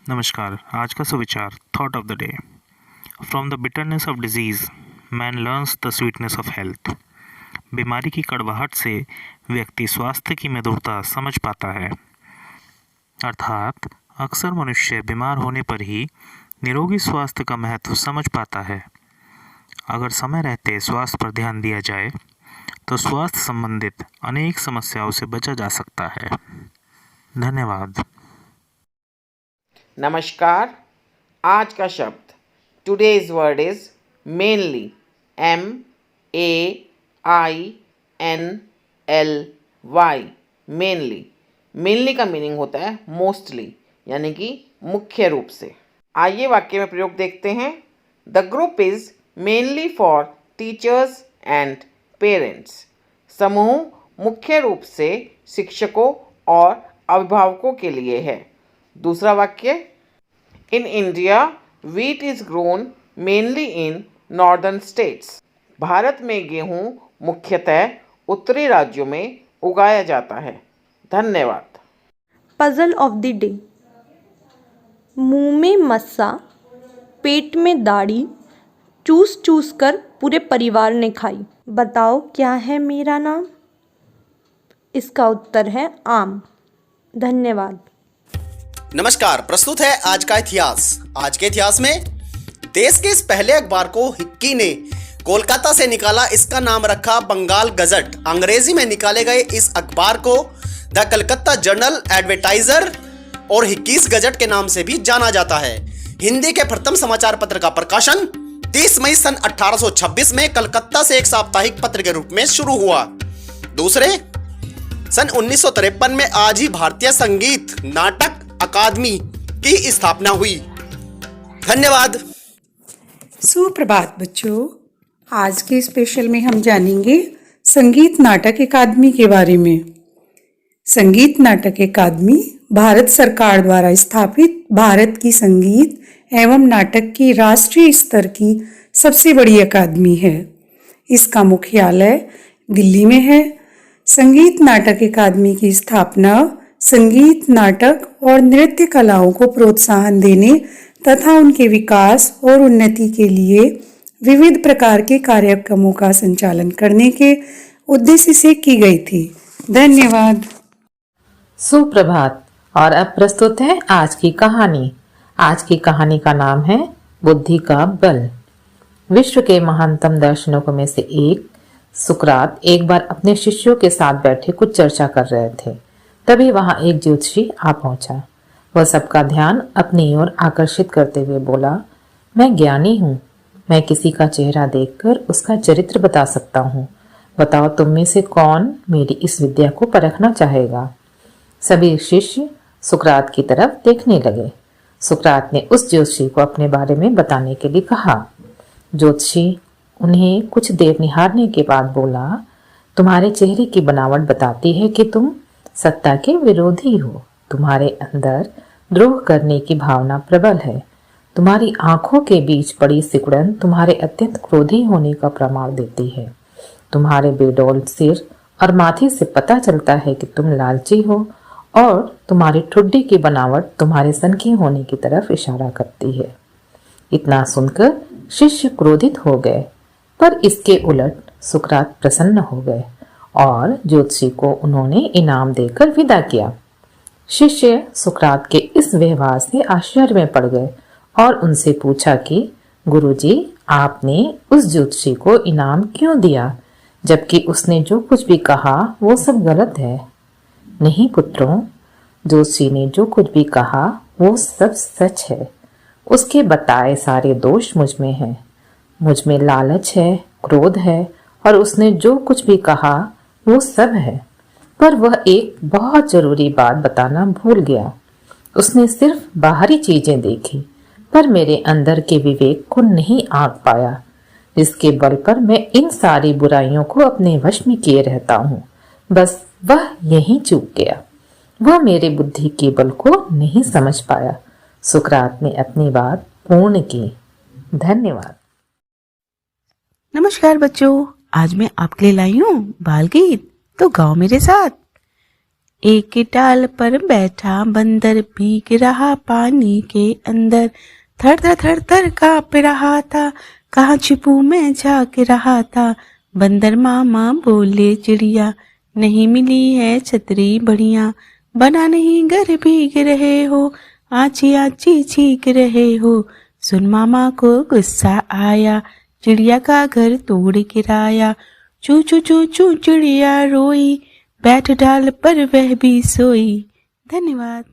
नमस्कार। आज का सुविचार thought of the day. From the bitterness of disease man learns the sweetness of health. बीमारी की कड़वाहट से व्यक्ति स्वास्थ्य की मधुरता समझ पाता है। अर्थात अक्सर मनुष्य बीमार होने पर ही निरोगी स्वास्थ्य का महत्व समझ पाता है। अगर समय रहते स्वास्थ्य पर ध्यान दिया जाए तो स्वास्थ्य संबंधित अनेक समस्याओं से बचा जा सकता है। धन्यवाद। नमस्कार। आज का शब्द today's word is mainly. MAINLY। Mainly का मीनिंग होता है मोस्टली, यानी कि मुख्य रूप से। आइए वाक्य में प्रयोग देखते हैं। The group is mainly for teachers and parents. समूह मुख्य रूप से शिक्षकों और अभिभावकों के लिए है। दूसरा वाक्य, in India wheat is grown mainly in northern states. Bharat में गेहूं मुख्यतः उत्तरी राज्यों में उगाया जाता है। धन्यवाद। Puzzle of the day. मुंह में मस्सा, पेट में दाढ़ी, चूस चूस कर पूरे परिवार ने खाई। बताओ क्या है मेरा नाम? इसका उत्तर है आम। धन्यवाद। नमस्कार। प्रस्तुत है आज का इतिहास। आज के इतिहास में देश के इस पहले अखबार को हिक्की ने कोलकाता से निकाला। इसका नाम रखा बंगाल गजट। अंग्रेजी में निकाले गए इस अखबार को द कलकत्ता जर्नल एडवर्टाइजर और हिक्कीस गजट के नाम से भी जाना जाता है। हिंदी के प्रथम समाचार पत्र का प्रकाशन 30 मई सन 1826 में कलकत्ता से एक साप्ताहिक पत्र के रूप में शुरू हुआ। दूसरे, सन 1953 में आज ही भारतीय संगीत नाटक अकादमी की स्थापना हुई। धन्यवाद। सुप्रभात बच्चों। आज के स्पेशल में हम जानेंगे संगीत नाटक अकादमी के बारे में। संगीत नाटक अकादमी भारत सरकार द्वारा स्थापित भारत की संगीत एवं नाटक की राष्ट्रीय स्तर की सबसे बड़ी अकादमी है। इसका मुख्यालय दिल्ली में है। संगीत नाटक अकादमी की स्थापना संगीत, नाटक और नृत्य कलाओं को प्रोत्साहन देने तथा उनके विकास और उन्नति के लिए विविध प्रकार के कार्यक्रमों का संचालन करने के उद्देश्य से की गई थी। धन्यवाद। सुप्रभात। और अब प्रस्तुत है आज की कहानी। आज की कहानी का नाम है बुद्धि का बल। विश्व के महानतम दार्शनिकों में से एक सुकरात एक बार अपने शिष्यों के साथ बैठे कुछ चर्चा कर रहे थे। तभी वहां एक ज्योतिषी आ पहुंचा। वह सबका ध्यान अपनी ओर आकर्षित करते हुए बोला, मैं ज्ञानी हूँ। मैं किसी का चेहरा देखकर उसका चरित्र बता सकता हूँ। बताओ तुम में से कौन मेरी इस विद्या को परखना चाहेगा? सभी शिष्य सुकरात की तरफ देखने लगे। सुकरात ने उस ज्योतिषी को अपने बारे में बताने के लिए कहा। ज्योतिषी उन्हें कुछ देर निहारने के बाद बोला, तुम्हारे चेहरे की बनावट बताती है कि तुम सत्ता के विरोधी हो। तुम्हारे अंदर द्रोह करने की भावना प्रबल है। तुम्हारी आंखों के बीच पड़ी सिकुड़न तुम्हारे अत्यंत क्रोधी होने का प्रमाण देती है। तुम्हारे बेडौल सिर और माथे से पता चलता है कि तुम लालची हो और तुम्हारी ठुड्डी की बनावट तुम्हारे सनकी होने की तरफ इशारा करती है। इतना सुनकर शिष्य क्रोधित हो गए, पर इसके उलट सुकरात प्रसन्न हो गए और ज्योतिषी को उन्होंने इनाम देकर विदा किया। शिष्य सुकरात के इस व्यवहार से आश्चर्य में पड़ गए और उनसे पूछा कि गुरुजी, आपने उस ज्योतिषी को इनाम क्यों दिया, जबकि उसने जो कुछ भी कहा वो सब गलत है? नहीं पुत्रों, ज्योतिषी ने जो कुछ भी कहा वो सब सच है। उसके बताए सारे दोष मुझ में हैं। मुझ में लालच है, क्रोध है और उसने जो कुछ भी कहा वो सब है। पर वह एक बहुत जरूरी बात बताना भूल गया। उसने सिर्फ बाहरी चीजें देखी, पर मेरे अंदर के विवेक को नहीं आंक पाया, जिसके बल पर मैं इन सारी बुराइयों को अपने वश में किए रहता हूँ। बस वह यहीं चूक गया। वह मेरे बुद्धि के बल को नहीं समझ पाया। सुकरात ने अपनी बात पूर्ण की। धन्यवाद। नमस्कार बच्चों। आज मैं आपके लिए लाई हूँ बाल गीत, तो गाओ मेरे साथ। एक डाल पर बैठा बंदर भीग रहा पानी के अंदर, थर थर थर थर काँप रहा था, कहाँ छिपू मैं झाँक रहा था। बंदर मामा बोले चिड़िया, नहीं मिली है छतरी बढ़िया, बना नहीं घर भीग रहे हो, आची आची छीक रहे हो। सुन मामा को गुस्सा आया, चिड़िया का घर तोड़ गिराया, चू चू चू चू चिड़िया रोई, बैठ डाल पर वह भी सोई। धन्यवाद।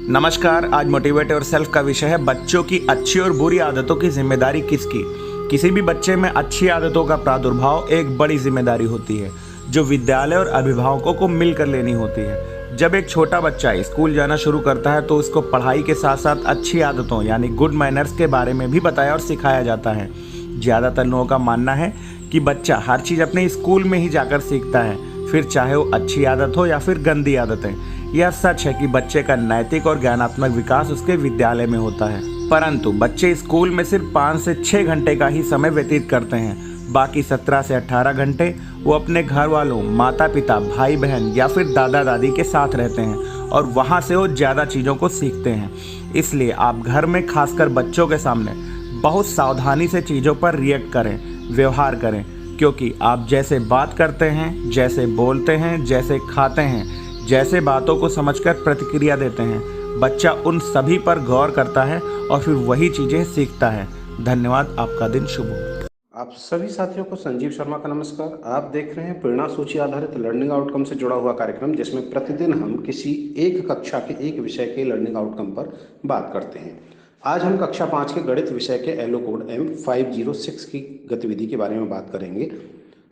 नमस्कार। आज मोटिवेट और सेल्फ का विषय है बच्चों की अच्छी और बुरी आदतों की जिम्मेदारी किसकी। किसी भी बच्चे में अच्छी आदतों का प्रादुर्भाव एक बड़ी जिम्मेदारी होती है जो विद्यालय और अभिभावकों को मिलकर लेनी होती है। जब एक छोटा बच्चा स्कूल जाना शुरू करता है तो उसको पढ़ाई के साथ साथ अच्छी आदतों यानी गुड मैनर्स के बारे में भी बताया और सिखाया जाता है। ज़्यादातर लोगों का मानना है कि बच्चा हर चीज़ अपने स्कूल में ही जाकर सीखता है, फिर चाहे वो अच्छी आदत हो या फिर गंदी आदतें। यह सच है कि बच्चे का नैतिक और ज्ञानात्मक विकास उसके विद्यालय में होता है, परंतु बच्चे स्कूल में सिर्फ 5 से 6 घंटे का ही समय व्यतीत करते हैं। बाकी 17 से 18 घंटे वो अपने घर वालों, माता पिता, भाई बहन या फिर दादा दादी के साथ रहते हैं और वहाँ से वो ज़्यादा चीज़ों को सीखते हैं। इसलिए आप घर में खासकर बच्चों के सामने बहुत सावधानी से चीज़ों पर रिएक्ट करें, व्यवहार करें, क्योंकि आप जैसे बात करते हैं, जैसे बोलते हैं, जैसे खाते हैं, जैसे बातों को समझकर प्रतिक्रिया देते हैं, बच्चा उन सभी पर गौर करता है और फिर वही चीज़ें सीखता है। धन्यवाद। आपका दिन शुभ हो। आप सभी साथियों को संजीव शर्मा का नमस्कार। आप देख रहे हैं प्रेरणा सूची आधारित लर्निंग आउटकम से जुड़ा हुआ कार्यक्रम, जिसमें प्रतिदिन हम किसी एक कक्षा के एक विषय के लर्निंग आउटकम पर बात करते हैं। आज हम कक्षा 5 के गणित विषय के एलो कोड M506 की गतिविधि के बारे में बात करेंगे।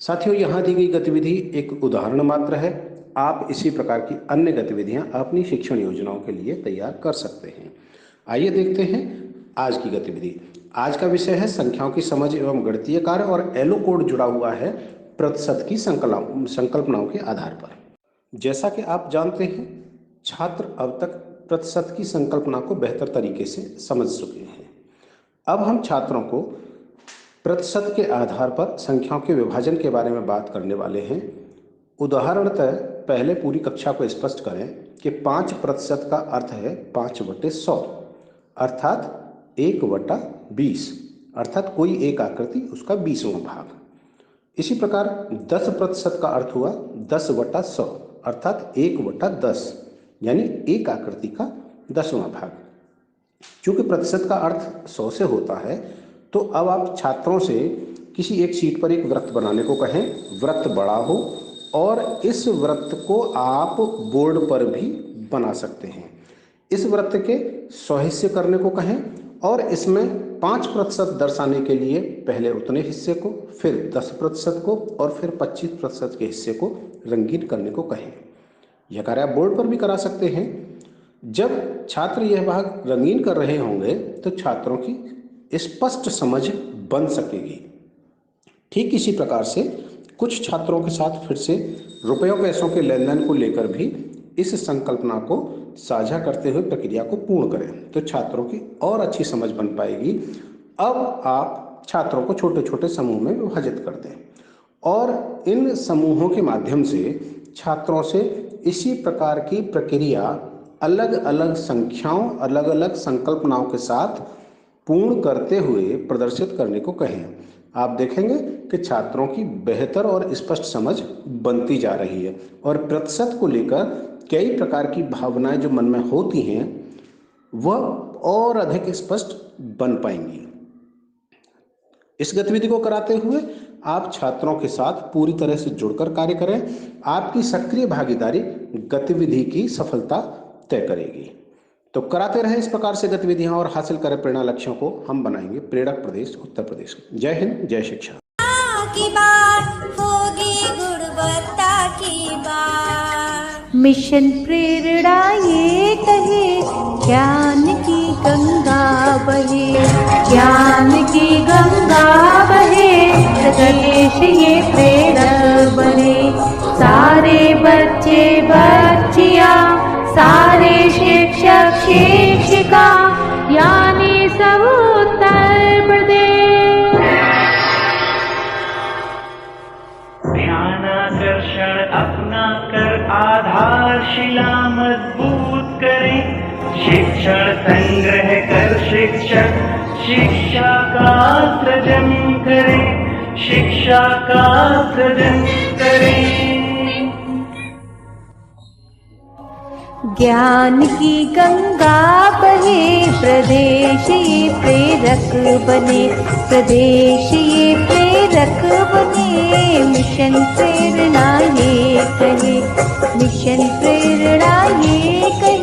साथियों, यहाँ दी गई गतिविधि एक उदाहरण मात्र है। आप इसी प्रकार की अन्य गतिविधियाँ अपनी शिक्षण योजनाओं के लिए तैयार कर सकते हैं। आइए देखते हैं आज की गतिविधि। आज का विषय है संख्याओं की समझ एवं गणितीय कार्य और एलो कोड जुड़ा हुआ है प्रतिशत की संकल्पनाओं के आधार पर। जैसा कि आप जानते हैं, छात्र अब तक प्रतिशत की संकल्पना को बेहतर तरीके से समझ चुके हैं। अब हम छात्रों को प्रतिशत के आधार पर संख्याओं के विभाजन के बारे में बात करने वाले हैं। उदाहरणतः पहले पूरी कक्षा को स्पष्ट करें कि 5% का अर्थ है 5/100 अर्थात 1/20, अर्थात कोई एक आकृति उसका 20वां भाग। इसी प्रकार 10% का अर्थ हुआ 10/100 अर्थात 1/10, यानी एक आकृति का 10वां भाग। चूंकि प्रतिशत का अर्थ 100 से होता है, तो अब आप छात्रों से किसी एक शीट पर एक वृत्त बनाने को कहें। वृत्त बड़ा हो और इस वृत्त को आप बोर्ड पर भी बना सकते हैं। इस वृत्त के 100 हिस्से करने को कहें और इसमें 5% दर्शाने के लिए पहले उतने हिस्से को, फिर 10% को और फिर 25% के हिस्से को रंगीन करने को कहें। यह कार्य आप बोर्ड पर भी करा सकते हैं। जब छात्र यह भाग रंगीन कर रहे होंगे तो छात्रों की स्पष्ट समझ बन सकेगी। ठीक इसी प्रकार से कुछ छात्रों के साथ फिर से रुपयों पैसों के लेन देन को लेकर भी इस संकल्पना को साझा करते हुए प्रक्रिया को पूर्ण करें, तो छात्रों की और अच्छी समझ बन पाएगी। अब आप छात्रों को छोटे छोटे समूह में विभाजित कर दें और इन समूहों के माध्यम से छात्रों से इसी प्रकार की प्रक्रिया अलग अलग संख्याओं, अलग अलग संकल्पनाओं के साथ पूर्ण करते हुए प्रदर्शित करने को कहें। आप देखेंगे कि छात्रों की बेहतर और स्पष्ट समझ बनती जा रही है और प्रतिशत को लेकर कई प्रकार की भावनाएं जो मन में होती हैं वह और अधिक स्पष्ट बन पाएंगी। इस गतिविधि को कराते हुए आप छात्रों के साथ पूरी तरह से जुड़कर कार्य करें। आपकी सक्रिय भागीदारी गतिविधि की सफलता तय करेगी। तो कराते रहे इस प्रकार से गतिविधियां और हासिल करें प्रेरणा लक्ष्यों को। हम बनाएंगे प्रेरक प्रदेश उत्तर प्रदेश। जय हिंद, जय शिक्षा की बात होगी, गुणवत्ता की बात। मिशन प्रेरणा ये कहे, ज्ञान की गंगा बहे, ज्ञान की गंगा बहे, प्रदेश ये प्रेरक बने। सारे बच्चे बच्चियां, सारे शिक्षक शिक्षिका, यानी सब उत्तर प्रदेश। ध्यानाकर्षण अपना कर आधारशिला, शिक्षण संग्रह कर शिक्षक शिक्षा का सृजन करे, शिक्षा का सृजन करे। ज्ञान की गंगा बहे प्रदेश ये प्रेरक बने, प्रदेश ये प्रेरक बने। मिशन प्रेरणा ये कहे, मिशन प्रेरणा ये कहे।